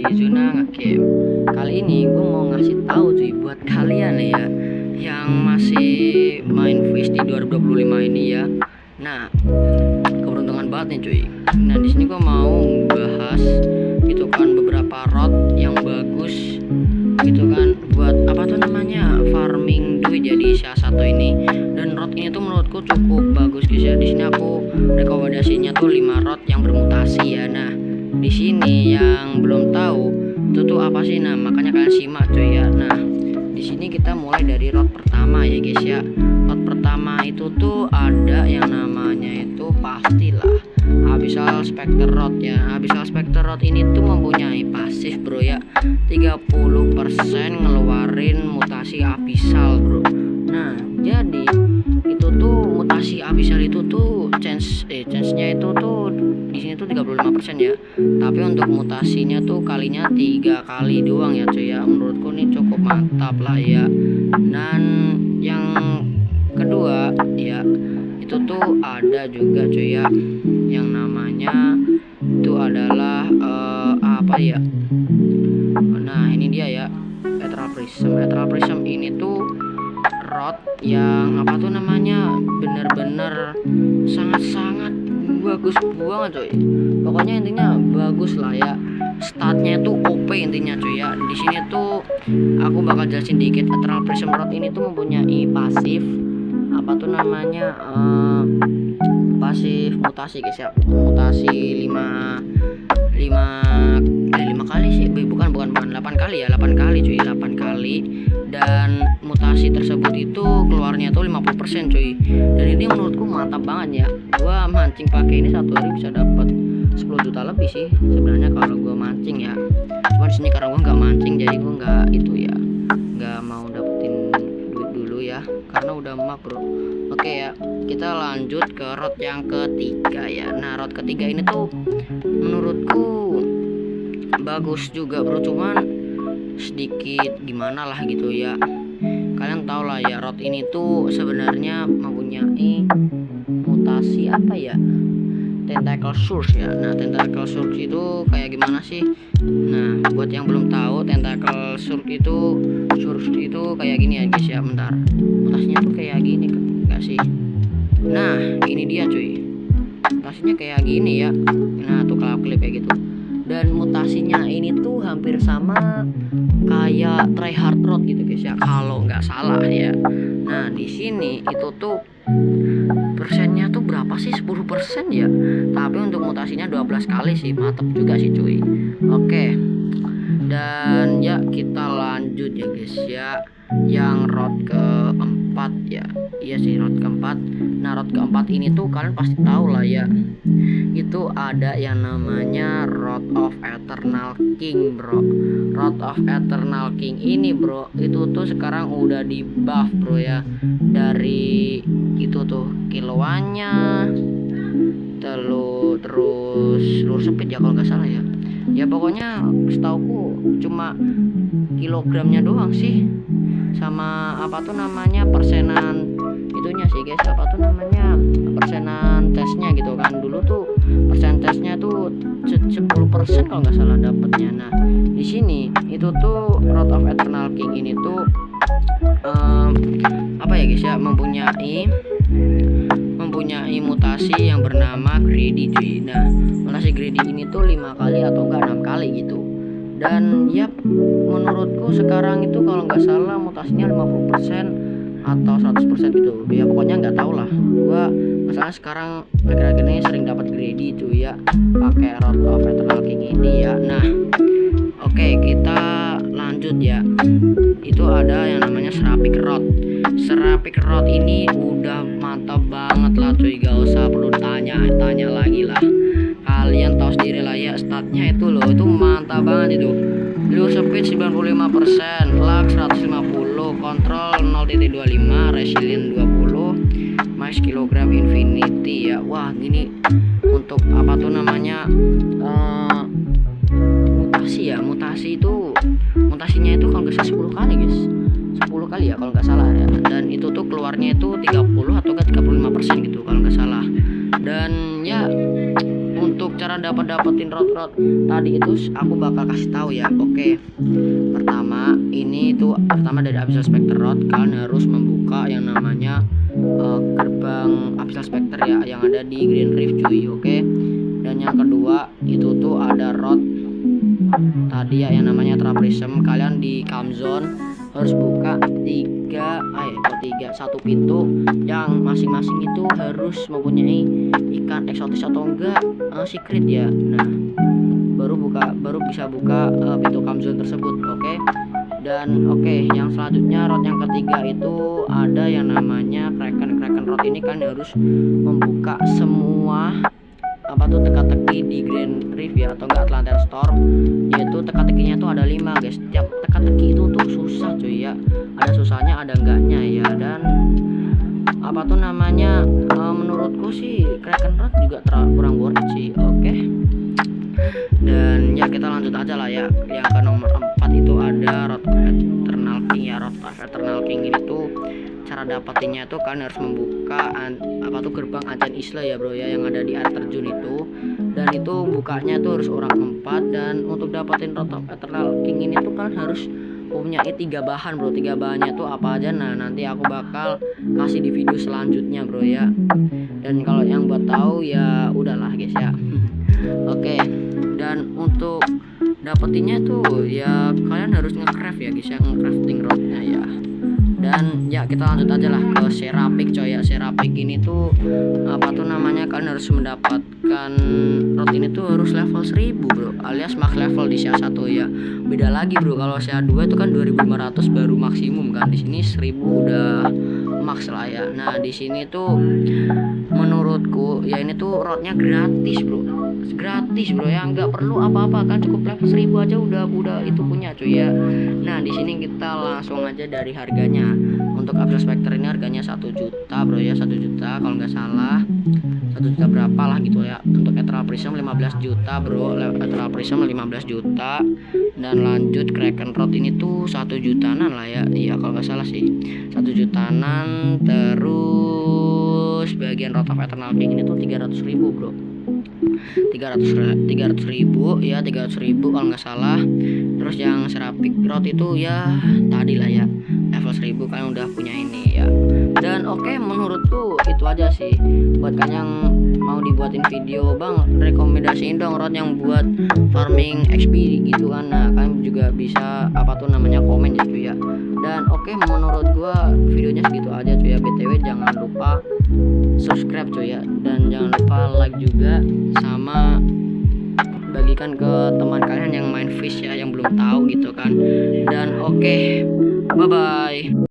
di zona ngecamp. Kali ini gue mau ngasih tahu cuy buat kalian ya yang masih main Fish di 2025 ini ya. Nah, keberuntungan banget nih cuy. Nah, di sini gue mau bahas gitu kan beberapa rod yang bagus gitu kan buat apa tuh namanya farming duit jadi salah satu ini. Dan rod ini tuh menurutku cukup bagus guys ya. Di sini aku rekomendasinya tuh 5 rod yang bermutasi ya. Nah, di sini yang belum tahu itu tuh apa sih, nah makanya kalian simak cuy ya. Nah, di sini kita mulai dari rod pertama ya guys ya. Rod pertama itu tuh ada yang namanya itu pastilah Abyssal Spectre Rod ya. Abyssal Spectre Rod ini tuh mempunyai pasif bro ya, 30% ngeluarin mutasi abyssal bro. Nah, jadi itu tuh mutasi abyssal itu tuh chance-nya itu tuh di sini tuh 35% ya. Tapi untuk mutasinya tuh kalinya 3 kali doang ya cuy ya. Menurutku ini cukup mantap lah ya. Dan yang kedua ya, itu tuh ada juga cuy ya yang namanya itu adalah apa ya. Nah, ini dia ya, Ethereal Prism. Ethereal Prism ini tuh rod yang apa tuh namanya bener-bener sangat-sangat bagus banget coy. Pokoknya intinya bagus lah ya. Statnya tuh OP intinya cuy ya. Di sini tuh aku bakal jelasin dikit. Ethereal Prism rod ini tuh mempunyai pasif apa tuh namanya pasif mutasi guys ya. Mutasi 5 kali sih, bukan 8 kali ya, 8 kali cuy, 8 kali. Dan mutasi tersebut itu keluarnya tuh 50% cuy. Dan ini menurutku mantap banget ya. Gua mancing pakai ini satu hari bisa dapat 10 juta lebih sih sebenarnya kalau gua mancing ya. Cuma di sini karena gua nggak mancing jadi gua nggak itu ya, nggak mau dapetin duit dulu ya karena udah emak bro. Oke ya, kita lanjut ke rod yang ketiga ya. Nah, rod ketiga ini tuh menurutku bagus juga bro, cuman sedikit gimana lah gitu ya. Kalian tau lah ya, rod ini tuh sebenarnya mempunyai mutasi apa ya, tentacle source ya. Nah, tentacle source itu kayak gimana sih? Nah, buat yang belum tahu, tentacle source itu kayak gini ya guys ya. Bentar, mutasinya tuh kayak gini enggak sih? Nah, ini dia cuy, mutasinya kayak gini ya. Nah, tuh kalau klip kayak gitu. Dan mutasinya ini tuh hampir sama kayak tryhard rod gitu guys ya, kalau nggak salah ya. Nah, di sini itu tuh persennya tuh berapa sih, 10% ya. Tapi untuk mutasinya 12 kali sih, mantap juga sih cuy. Oke, dan ya kita lanjut ya guys ya, yang rod keempat ya. Iya sih, rod keempat. Nah, rod keempat ini tuh kalian pasti tahu lah ya, itu ada yang namanya Rod of Eternal King bro. Rod of Eternal King ini bro, itu tuh sekarang udah di buff bro ya. Dari itu tuh kiloannya terus lurus sempit ya kalau nggak salah ya. Ya pokoknya setauku cuma kilogramnya doang sih, sama apa tuh namanya persenan itunya sih guys, apa tuh namanya persenan tesnya gitu kan. Dulu tuh persentesnya tuh 10% kalau nggak salah dapatnya. Nah, di sini itu tuh Rod of Eternal King ini tuh apa ya guys ya, mempunyai mutasi yang bernama Greedy cuy. Nah, mutasi Greedy ini tuh 5 kali atau enggak 6 kali gitu. Dan ya menurutku sekarang itu kalau nggak salah mutasinya 50% atau 100% gitu ya. Pokoknya nggak tahu lah gua, masalah sekarang akhir-akhir ini sering dapat greedy tuh ya pakai Rod of Eternal King ini ya. Nah, oke, kita lanjut ya. Itu ada yang namanya Seraphic Rod. Seraphic Rod ini udah mantap banget lah cuy, gak usah perlu tanya lagi lah. Kalian tahu sendiri lah ya, statnya itu loh, itu mantap banget itu. Lure speed 95%, luck 150, kontrol 0.25, resilient 20, max kilogram infinity ya. Wah, ini untuk apa tuh namanya mutasi ya. Mutasinya itu kalau nggak salah 10 kali guys, 10 kali ya kalau nggak salah ya. Dan itu tuh keluarnya itu 30 atau enggak 35% gitu kalau nggak salah. Dan ya untuk cara dapetin rod tadi itu aku bakal kasih tahu ya. Oke. Pertama dari Abyssal Spectre Rod, kalian harus membuka yang namanya gerbang Abyssal Spectre ya, yang ada di Green Reef cuy. Oke. Dan yang kedua itu tuh ada rod tadi ya, yang namanya Traprism. Kalian di Calm Zone harus buka satu pintu yang masing-masing itu harus mempunyai ikan eksotis atau enggak secret ya. Nah, baru bisa buka pintu Calm Zone tersebut. Oke. Dan yang selanjutnya rod yang ketiga itu ada yang namanya Kraken Rod. Ini kan harus membuka semua teka-teki di Green Reef ya, atau enggak Atlantean Storm, yaitu teka-tekinya tuh ada 5 guys. Setiap teka-teki itu tuh susah cuy ya, ada susahnya ada enggaknya ya. Dan menurutku sih Kraken Rod juga kurang worth it sih. Oke. Dan ya kita lanjut aja lah ya. Yang ke nomor 4 itu ada Rod Eternal King ya. Rod Eternal King ini tuh cara dapetinnya tuh kan harus membuka gerbang Ancient Isle ya bro ya, yang ada di air terjun itu. Dan itu bukanya tuh harus orang 4. Dan untuk dapetin Rod Eternal King ini tuh kan harus punya 3 bahan bro. 3 bahannya tuh apa aja, nah nanti aku bakal kasih di video selanjutnya bro ya. Dan kalau yang buat tahu ya udahlah guys ya. Oke. Dan untuk dapetinnya tuh ya kalian harus nge-craft ya guys ya, nge-crafting rodnya ya. Dan ya kita lanjut aja lah ke Seraphic coy ya. Seraphic ini tuh kalian harus mendapatkan rod ini tuh harus level 1000 bro, alias max level di SEA 1 ya. Beda lagi bro, kalau SEA 2 itu kan 2500 baru maksimum kan, di sini 1000 udah max lah ya. Nah di sini tuh menurutku ya ini tuh rodnya gratis bro ya, nggak perlu apa-apa kan, cukup level 1000 aja udah itu punya cuy ya. Nah di sini kita langsung aja dari harganya. Untuk Abyssal Spectre ini harganya 1 juta bro ya, 1 juta kalau nggak salah, 1 juta berapa lah gitu ya. Untuk Eternal Prism 15 juta bro, Eternal Prism 15 juta. Dan lanjut Kraken Rod ini tuh 1 jutaan lah ya, iya kalau nggak salah sih 1 jutaan. Terus bagian Rod of Eternal King ini tuh 300.000 bro, 300.000 ya, 300.000 kalau nggak salah. Terus yang Seraphic Rod itu ya tadi lah ya, level 1000 kalian udah punya ini ya. Dan menurutku itu aja sih. Buat kalian yang mau dibuatin video bang, rekomendasiin dong rod yang buat farming XP gitu kan. Nah kalian juga bisa komen ya cuy ya. Dan menurut gua videonya segitu aja cuy ya. BTW jangan lupa subscribe cuy ya, dan jangan lupa like juga, sama bagikan ke teman kalian yang main fish ya, yang belum tahu gitu kan. Dan bye bye.